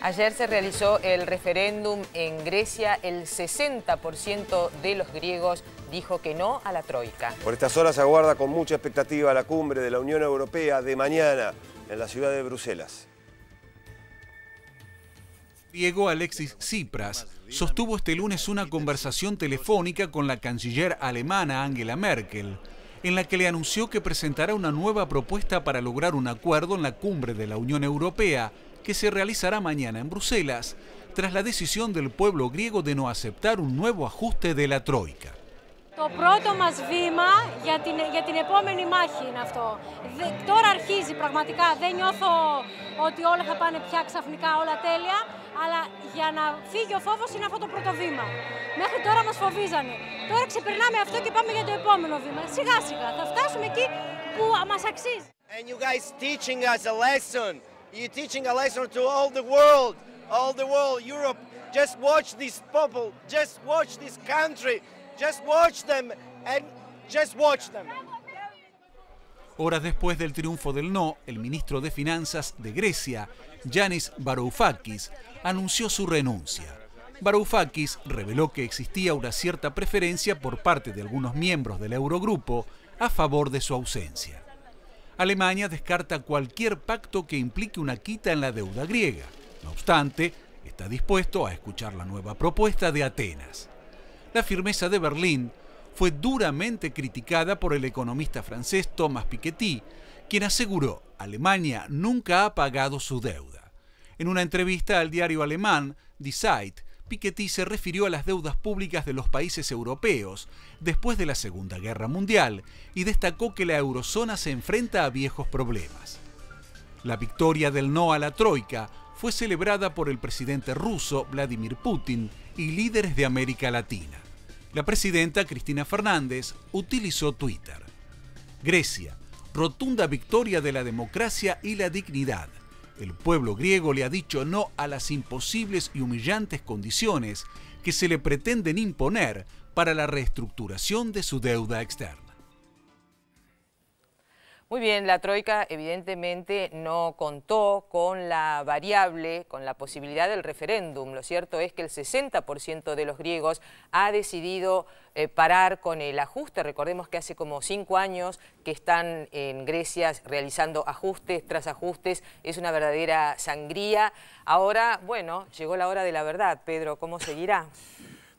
Ayer se realizó el referéndum en Grecia. El 60% de los griegos dijo que no a la troika. Por estas horas se aguarda con mucha expectativa la cumbre de la Unión Europea de mañana en la ciudad de Bruselas. Griego Alexis Tsipras sostuvo este lunes una conversación telefónica con la canciller alemana Angela Merkel, en la que le anunció que presentará una nueva propuesta para lograr un acuerdo en la cumbre de la Unión Europea que se realizará mañana en Bruselas, tras la decisión del pueblo griego de no aceptar un nuevo ajuste de la troika. Το πρώτο μας βήμα για την επόμενη μάχη είναι αυτό. Τώρα αρχίζει πραγματικά. Δεν νιώθω ότι όλα θα πάνε πια ξαφνικά όλα τέλεια, αλλά για να φύγει ο φόβος είναι αυτό το πρώτο βήμα. Μέχρι τώρα μας φοβίζανε. Τώρα ξεπερνάμε αυτό και πάμε για το επόμενο βήμα. Σιγά σιγά θα φτάσουμε εκεί που μας αξίζει. And you guys teaching us a lesson. You're teaching a lesson to all the world, Europe. Just watch this people, just watch this country. Just watch them and just watch them. Horas después del triunfo del no, el ministro de Finanzas de Grecia, Yanis Varoufakis, anunció su renuncia. Varoufakis reveló que existía una cierta preferencia por parte de algunos miembros del Eurogrupo a favor de su ausencia. Alemania descarta cualquier pacto que implique una quita en la deuda griega. No obstante, está dispuesto a escuchar la nueva propuesta de Atenas. La firmeza de Berlín fue duramente criticada por el economista francés Thomas Piketty, quien aseguró que Alemania nunca ha pagado su deuda. En una entrevista al diario alemán Die Zeit, Piketty se refirió a las deudas públicas de los países europeos después de la Segunda Guerra Mundial y destacó que la eurozona se enfrenta a viejos problemas. La victoria del no a la troika fue celebrada por el presidente ruso Vladimir Putin y líderes de América Latina. La presidenta Cristina Fernández utilizó Twitter. Grecia, rotunda victoria de la democracia y la dignidad. El pueblo griego le ha dicho no a las imposibles y humillantes condiciones que se le pretenden imponer para la reestructuración de su deuda externa. Muy bien, la troika evidentemente no contó con la variable, con la posibilidad del referéndum. Lo cierto es que el 60% de los griegos ha decidido parar con el ajuste. Recordemos que hace como 5 años que están en Grecia realizando ajustes tras ajustes. Es una verdadera sangría. Ahora, bueno, llegó la hora de la verdad. Pedro, ¿cómo seguirá?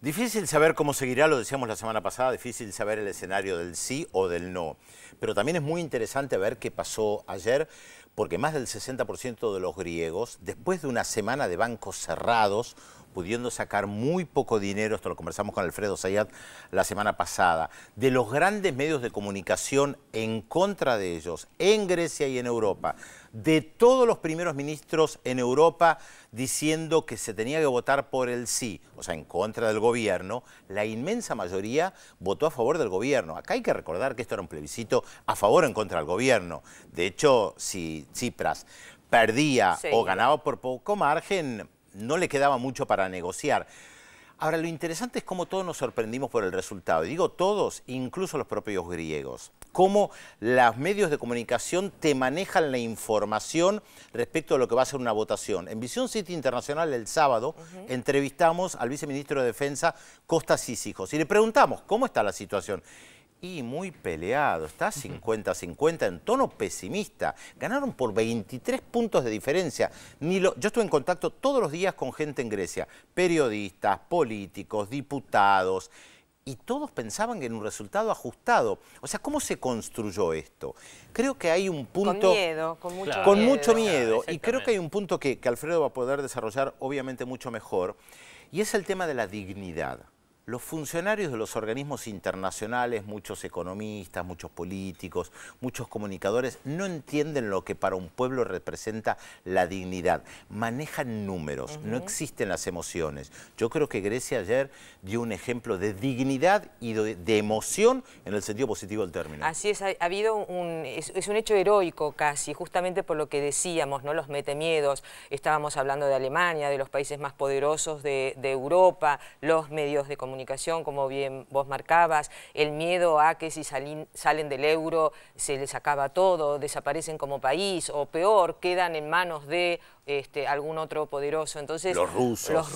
Difícil saber cómo seguirá, lo decíamos la semana pasada, difícil saber el escenario del sí o del no. Pero también es muy interesante ver qué pasó ayer, porque más del 60% de los griegos, después de una semana de bancos cerrados, pudiendo sacar muy poco dinero, esto lo conversamos con Alfredo Zayat la semana pasada, de los grandes medios de comunicación en contra de ellos, en Grecia y en Europa, de todos los primeros ministros en Europa diciendo que se tenía que votar por el sí, o sea, en contra del gobierno, la inmensa mayoría votó a favor del gobierno. Acá hay que recordar que esto era un plebiscito a favor o en contra del gobierno. De hecho, si Tsipras perdía o ganaba por poco margen, no le quedaba mucho para negociar. Ahora, lo interesante es cómo todos nos sorprendimos por el resultado. Y digo todos, incluso los propios griegos. Cómo los medios de comunicación te manejan la información respecto a lo que va a ser una votación. En Visión City Internacional el sábado entrevistamos al viceministro de Defensa, Kostas Sisijos, y le preguntamos cómo está la situación. Y muy peleado, está 50-50 en tono pesimista. Ganaron por 23 puntos de diferencia. Yo estuve en contacto todos los días con gente en Grecia, periodistas, políticos, diputados, y todos pensaban que en un resultado ajustado. O sea, ¿cómo se construyó esto? Creo que hay un punto... Con miedo, con mucho miedo. Con mucho miedo, y creo que hay un punto que Alfredo va a poder desarrollar obviamente mucho mejor, y es el tema de la dignidad. Los funcionarios de los organismos internacionales, muchos economistas, muchos políticos, muchos comunicadores, no entienden lo que para un pueblo representa la dignidad. Manejan números, no existen las emociones. Yo creo que Grecia ayer dio un ejemplo de dignidad y de emoción en el sentido positivo del término. Así es, ha habido es un hecho heroico casi, justamente por lo que decíamos, ¿no? Los metemiedos. Estábamos hablando de Alemania, de los países más poderosos de Europa, los medios de comunicación, como bien vos marcabas, el miedo a que si salen del euro se les acaba todo, desaparecen como país, o peor, quedan en manos de algún otro poderoso. Entonces, los rusos,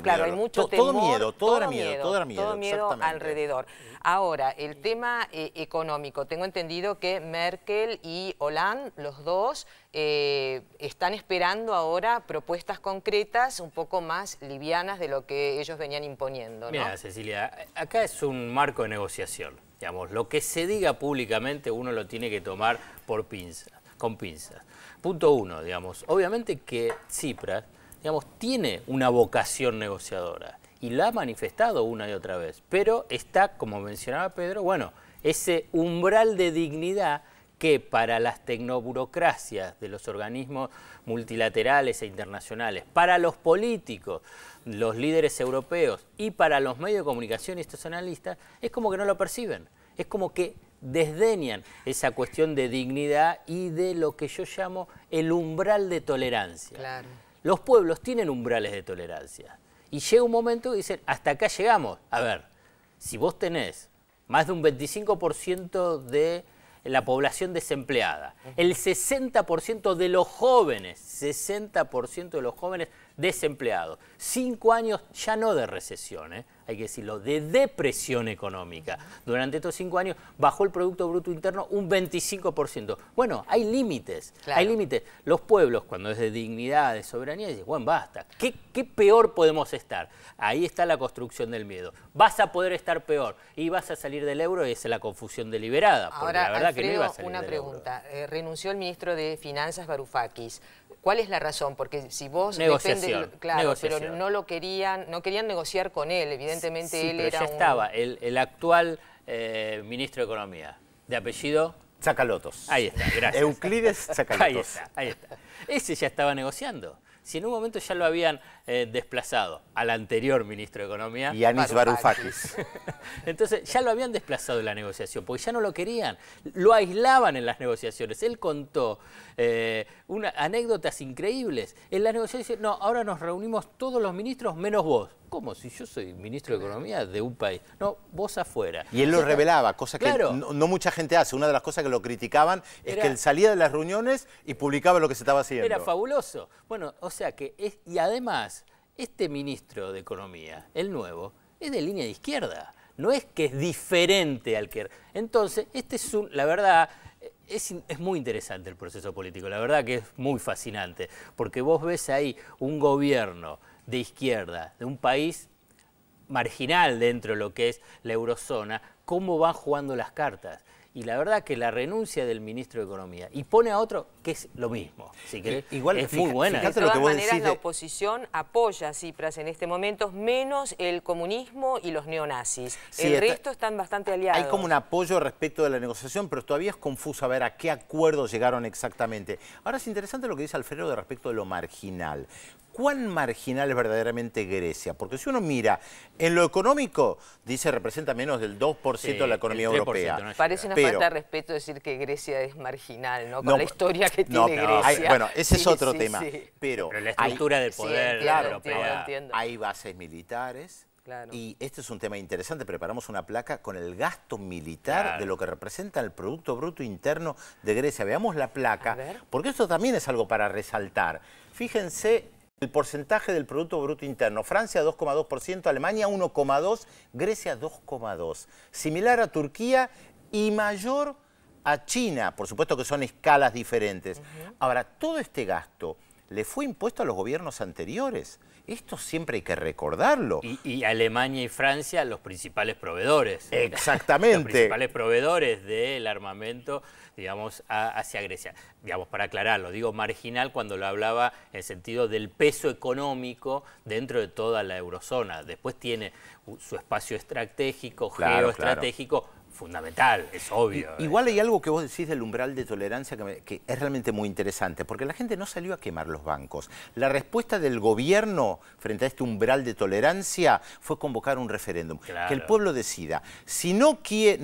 claro, hay mucho temor. Todo era miedo alrededor. Ahora, el tema económico. Tengo entendido que Merkel y Hollande, los dos, están esperando ahora propuestas concretas un poco más livianas de lo que ellos venían imponiendo, ¿no? Mira, Cecilia, acá es un marco de negociación. Digamos, lo que se diga públicamente uno lo tiene que tomar con pinzas. Punto uno, digamos, obviamente que Tsipras, digamos, tiene una vocación negociadora y la ha manifestado una y otra vez, pero está, como mencionaba Pedro, bueno, ese umbral de dignidad que para las tecnoburocracias de los organismos multilaterales e internacionales, para los políticos, los líderes europeos y para los medios de comunicación y estos analistas, es como que no lo perciben, es como que desdeñan esa cuestión de dignidad y de lo que yo llamo el umbral de tolerancia. Claro. Los pueblos tienen umbrales de tolerancia y llega un momento que dicen, hasta acá llegamos. A ver, si vos tenés más de un 25% de la población desempleada, el 60% de los jóvenes, 60% de los jóvenes desempleados, 5 años ya no de recesión, hay que decirlo, de depresión económica. Durante estos 5 años bajó el Producto Bruto Interno un 25%. Bueno, hay límites, claro. Hay límites. Los pueblos, cuando es de dignidad, de soberanía, dicen, bueno, basta, ¿qué peor podemos estar? Ahí está la construcción del miedo. Vas a poder estar peor y vas a salir del euro y esa es la confusión deliberada. Ahora, la verdad Alfredo, que no iba a salir una del pregunta. Renunció el ministro de Finanzas, Varoufakis. ¿Cuál es la razón? Porque si vos negociación, claro, negociación. Pero no querían negociar con él, evidentemente sí, él pero era ya estaba el actual ministro de Economía, de apellido Tsakalotos. Ahí está, gracias. Euclides Tsakalotos. Ahí está. Ese ya estaba negociando. Si en un momento ya lo habían desplazado al anterior ministro de Economía. Yanis Varoufakis. Entonces ya lo habían desplazado de la negociación, porque ya no lo querían. Lo aislaban en las negociaciones. Él contó anécdotas increíbles. En las negociaciones, no, ahora nos reunimos todos los ministros menos vos. ¿Cómo? Si yo soy ministro de Economía de un país. No, vos afuera. Y él lo revelaba, cosa que claro. no mucha gente hace. Una de las cosas que lo criticaban es que él salía de las reuniones y publicaba lo que se estaba haciendo. Era fabuloso. Bueno, o sea que, y además, este ministro de Economía, el nuevo, es de línea de izquierda. No es que es diferente al que... Entonces, la verdad... Es muy interesante el proceso político, la verdad que es muy fascinante, porque vos ves ahí un gobierno de izquierda, de un país marginal dentro de lo que es la eurozona, cómo van jugando las cartas. Y la verdad que la renuncia del ministro de Economía y pone a otro que es lo mismo. Si querés, igual es muy buena. De todas maneras, la oposición apoya a Tsipras en este momento, menos el comunismo y los neonazis. Sí, el resto están bastante aliados. Hay como un apoyo respecto de la negociación, pero todavía es confuso a ver a qué acuerdo llegaron exactamente. Ahora es interesante lo que dice Alfredo de respecto de lo marginal. ¿Cuán marginal es verdaderamente Grecia? Porque si uno mira, en lo económico, dice, representa menos del 2% de la economía europea. No, parece una falta de respeto decir que Grecia es marginal, ¿no? Con la historia que tiene Grecia. Bueno, ese es otro tema. Sí. Pero la estructura de poder europea. Hay bases militares. Claro. Y este es un tema interesante. Preparamos una placa con el gasto militar de lo que representa el Producto Bruto Interno de Grecia. Veamos la placa, porque esto también es algo para resaltar. Fíjense el porcentaje del Producto Bruto Interno. Francia 2,2%, Alemania 1,2%, Grecia 2,2%. Similar a Turquía y mayor a China. Por supuesto que son escalas diferentes. Ahora, todo este gasto le fue impuesto a los gobiernos anteriores. Esto siempre hay que recordarlo. Y Alemania y Francia, los principales proveedores. Exactamente. Los principales proveedores del armamento, digamos, hacia Grecia. Digamos, para aclararlo, digo marginal cuando lo hablaba en el sentido del peso económico dentro de toda la eurozona. Después tiene su espacio estratégico, geoestratégico, fundamental, es obvio. Igual hay algo que vos decís del umbral de tolerancia que es realmente muy interesante, porque la gente no salió a quemar los bancos. La respuesta del gobierno frente a este umbral de tolerancia fue convocar un referéndum, que el pueblo decida. Si no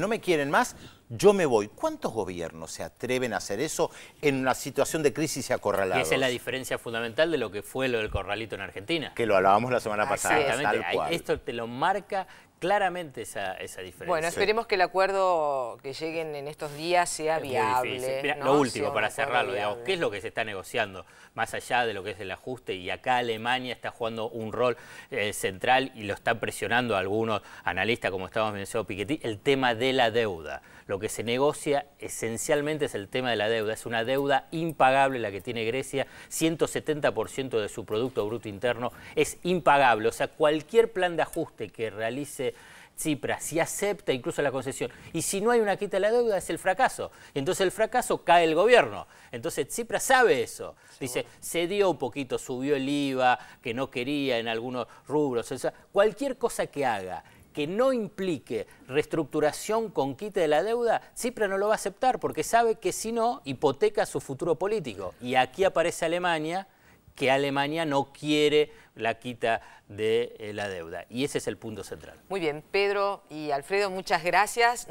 me quieren más, yo me voy. ¿Cuántos gobiernos se atreven a hacer eso en una situación de crisis y acorralados? Y esa es la diferencia fundamental de lo que fue lo del corralito en Argentina. Que lo hablábamos la semana pasada. Exactamente. Esto te lo marca claramente esa diferencia. Bueno, esperemos que el acuerdo que lleguen en estos días sea viable. Mirá, ¿no? lo último, Sea para un acuerdo cerrarlo, digamos, viable. ¿qué es lo que se está negociando? Más allá de lo que es el ajuste, y acá Alemania está jugando un rol central y lo están presionando algunos analistas, como estábamos mencionando Piketty, el tema de la deuda. Lo que se negocia esencialmente es el tema de la deuda. Es una deuda impagable la que tiene Grecia, 170% de su Producto Bruto Interno es impagable. O sea, cualquier plan de ajuste que realice Tsipras, si acepta incluso la concesión, y si no hay una quita de la deuda, es el fracaso. Y entonces el fracaso cae el gobierno. Entonces Tsipras sabe eso. Dice, cedió un poquito, subió el IVA, que no quería en algunos rubros. O sea, cualquier cosa que haga que no implique reestructuración con quite de la deuda, Tsipras no lo va a aceptar porque sabe que si no, hipoteca su futuro político. Y aquí aparece Alemania, que Alemania no quiere la quita de la deuda. Y ese es el punto central. Muy bien, Pedro y Alfredo, muchas gracias.